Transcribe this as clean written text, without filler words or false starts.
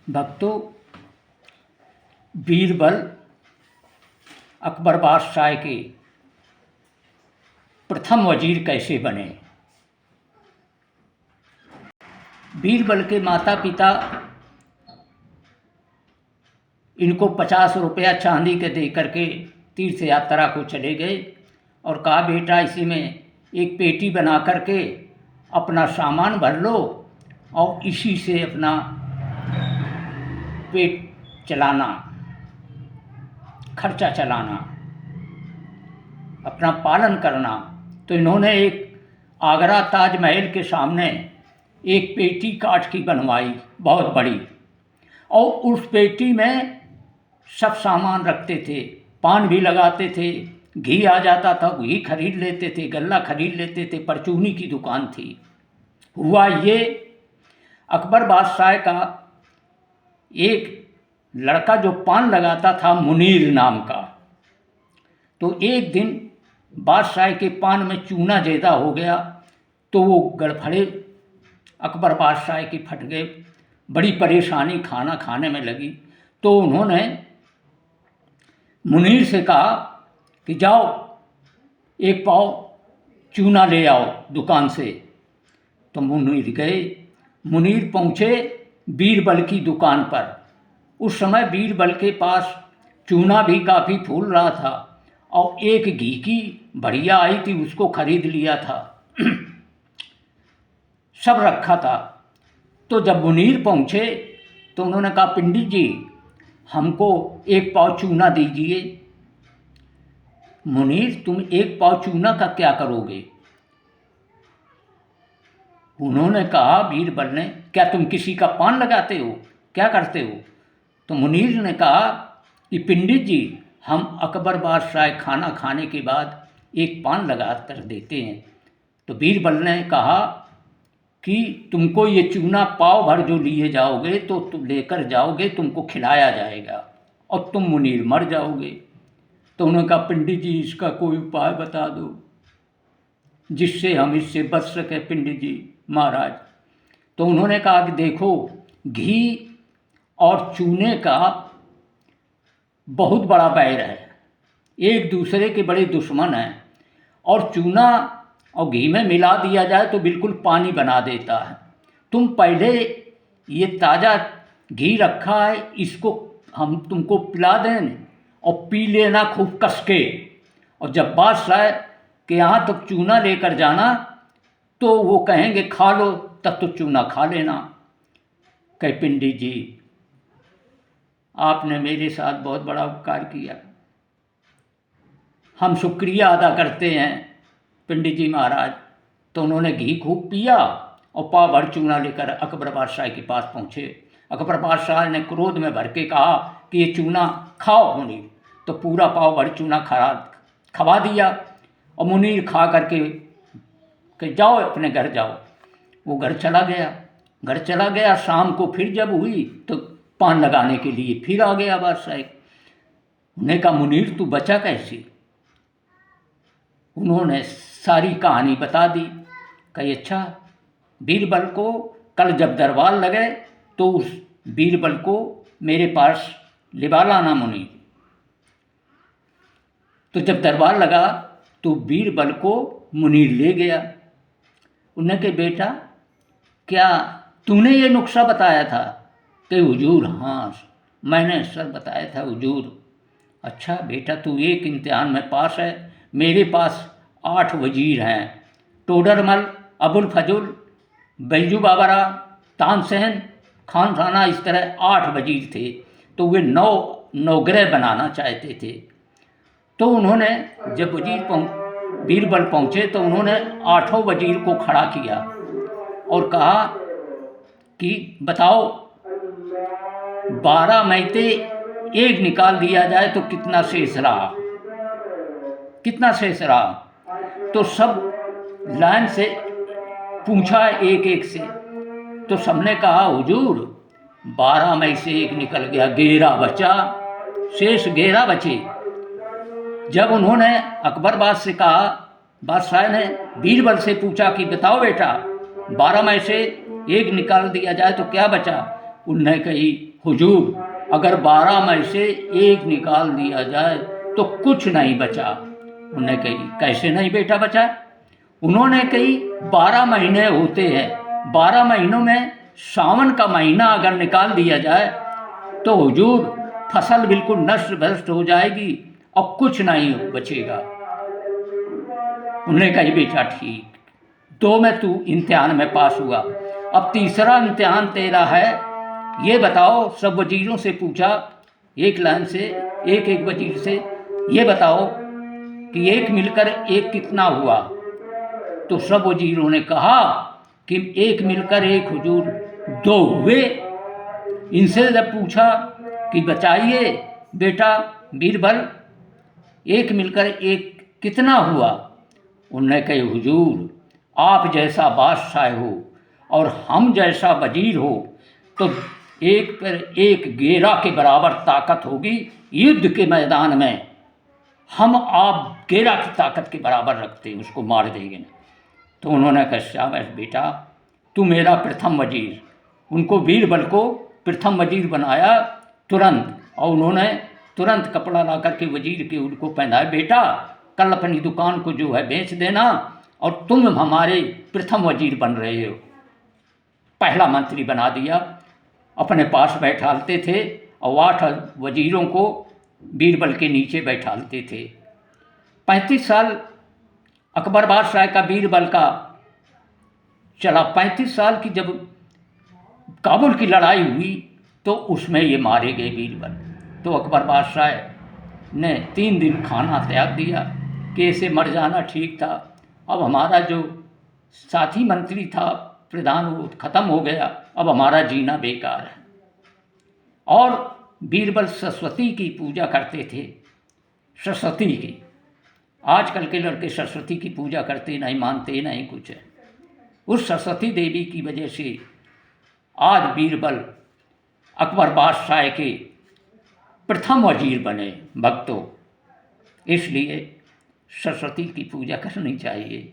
भक्तों, बीरबल अकबर बादशाह के प्रथम वजीर कैसे बने। बीरबल के माता पिता इनको 50 रुपया चांदी के दे करके तीर्थ यात्रा को चले गए और कहा, बेटा इसी में एक पेटी बना करके अपना सामान भर लो और इसी से अपना पेट चलाना, खर्चा चलाना, अपना पालन करना। तो इन्होंने एक आगरा ताजमहल के सामने एक पेटी काठ की बनवाई, बहुत बड़ी, और उस पेटी में सब सामान रखते थे। पान भी लगाते थे, घी आ जाता था, घी खरीद लेते थे, गल्ला खरीद लेते थे, परचूनी की दुकान थी। हुआ ये, अकबर बादशाह का एक लड़का जो पान लगाता था, मुनीर नाम का, तो एक दिन बादशाह के पान में चूना ज़्यादा हो गया तो वो गड़फड़े अकबर बादशाह की फट गए। बड़ी परेशानी खाना खाने में लगी। तो उन्होंने मुनीर से कहा कि जाओ एक पाव चूना ले आओ दुकान से। तो मुनीर गए। मुनीर पहुँचे बीरबल की दुकान पर। उस समय बीरबल के पास चूना भी काफ़ी फूल रहा था और एक घी की बढ़िया आई थी, उसको खरीद लिया था। सब रखा था। तो जब मुनीर पहुँचे तो उन्होंने कहा, पंडित जी हमको एक पाव चूना दीजिए। मुनीर, तुम एक पाव चूना का क्या करोगे? उन्होंने कहा, बीरबल ने, क्या तुम किसी का पान लगाते हो, क्या करते हो? तो मुनीर ने कहा कि पंडित जी हम अकबर बादशाह खाना खाने के बाद एक पान लगा कर देते हैं। तो बीरबल ने कहा कि तुमको ये चूना पाव भर जो लिए जाओगे तो तुम लेकर जाओगे, तुमको खिलाया जाएगा और तुम मुनीर मर जाओगे। तो उन्होंने कहा, पंडित जी इसका कोई उपाय बता दो जिससे हम इससे बच सके पंडित जी महाराज। तो उन्होंने कहा कि देखो, घी और चूने का बहुत बड़ा बैर है, एक दूसरे के बड़े दुश्मन हैं, और चूना और घी में मिला दिया जाए तो बिल्कुल पानी बना देता है। तुम पहले ये ताज़ा घी रखा है, इसको हम तुमको पिला दें और पी लेना खूब कस के, और जब बादशाह के यहाँ तक चूना लेकर जाना तो वो कहेंगे खा लो, तब तो चूना खा लेना। कहे, पंडित जी आपने मेरे साथ बहुत बड़ा उपकार किया, हम शुक्रिया अदा करते हैं पंडित जी महाराज। तो उन्होंने घी खूब पिया और पाव भर चूना लेकर अकबर बादशाह के पास पहुँचे। अकबर बादशाह ने क्रोध में भर के कहा कि ये चूना खाओ मुनीर। तो पूरा पाव भर चूना खवा दिया और मुनीर खा करके कि जाओ अपने घर जाओ। वो घर चला गया। शाम को फिर जब हुई तो पान लगाने के लिए फिर आ गया बादशाह। उन्होंने कहा, मुनीर तू बचा कैसे? उन्होंने सारी कहानी बता दी। कही, अच्छा, बीरबल को कल जब दरबार लगे तो उस बीरबल को मेरे पास लिवा लाना मुनीर। तो जब दरबार लगा तो बीरबल को मुनीर ले गया। उन्होंने कहा, बेटा क्या तूने ये नुस्खा बताया था? कि हुजूर हाँ मैंने सर बताया था हुजूर। अच्छा बेटा, तू एक इम्तिहान में पास है। मेरे पास 8 वजीर हैं, टोडरमल, अबुल फजुल, बैजू बाबरा, तानसेन, खान राणा, इस तरह 8 वजीर थे। तो वे 9 नौग्रह बनाना चाहते थे। तो उन्होंने जब बीरबल पहुँचे तो उन्होंने 8 वजीर को खड़ा किया और कहा कि बताओ 12 में से एक निकाल दिया जाए तो कितना शेष रहा? तो सब लाइन से पूछा एक एक से। तो सबने कहा, हुजूर 12 में से एक निकल गया, 11 बचा, शेष 11 बचे। जब उन्होंने अकबर बादशाह ने बीरबल से पूछा कि बताओ बेटा 12 में से एक निकाल दिया जाए तो क्या बचा? उनने कही, हुजूर अगर 12 में से एक निकाल दिया जाए तो कुछ नहीं बचा। उन्होंने कही, कैसे नहीं बेटा बचा? उन्होंने कही, 12 महीने होते हैं, 12 महीनों में सावन का महीना अगर निकाल दिया जाए तो हुजूर फसल बिल्कुल नष्ट भ्रष्ट हो जाएगी और कुछ नहीं बचेगा। उन्होंने कही, बेटा ठीक, 2 में तू इम्तिहान में पास हुआ, अब तीसरा इम्तिहान तेरा है, ये बताओ। सब वजीरों से पूछा, एक लाइन से, एक एक वजीर से, ये बताओ कि एक मिलकर एक कितना हुआ? तो सब वजीरों ने कहा कि एक मिलकर एक हुजूर 2 हुए। इनसे जब पूछा कि बताइए बेटा बीरबल, एक मिलकर एक कितना हुआ? उन्होंने कहे, हुजूर आप जैसा बादशाह हो और हम जैसा वजीर हो तो एक पर एक गेरा के बराबर ताकत होगी। युद्ध के मैदान में हम आप गेरा की ताकत के बराबर रखते हैं, उसको मार देंगे ना। तो उन्होंने कहा, शाबाश बेटा, तू मेरा प्रथम वजीर। उनको बीरबल को प्रथम वजीर बनाया तुरंत, और उन्होंने तुरंत कपड़ा ला करके वजीर के उनको पहनाया, बेटा कल अपनी दुकान को जो है बेच देना और तुम हमारे प्रथम वजीर बन रहे हो। पहला मंत्री बना दिया, अपने पास बैठालते थे और 8 वजीरों को बीरबल के नीचे बैठालते थे। 35 साल अकबर बादशाह का बीरबल का चला। 35 साल की जब काबुल की लड़ाई हुई तो उसमें ये मारे गए बीरबल। तो अकबर बादशाह ने 3 दिन खाना त्याग दिया कि ऐसे मर जाना ठीक था। अब हमारा जो साथी मंत्री था प्रधान, वो ख़त्म हो गया, अब हमारा जीना बेकार है। और बीरबल सरस्वती की पूजा करते थे, सरस्वती की। आजकल के लड़के सरस्वती की पूजा करते नहीं, मानते नहीं कुछ है। उस सरस्वती देवी की वजह से आज बीरबल अकबर बादशाह के प्रथम वजीर बने भक्तों। इसलिए सरस्वती की पूजा करनी चाहिए।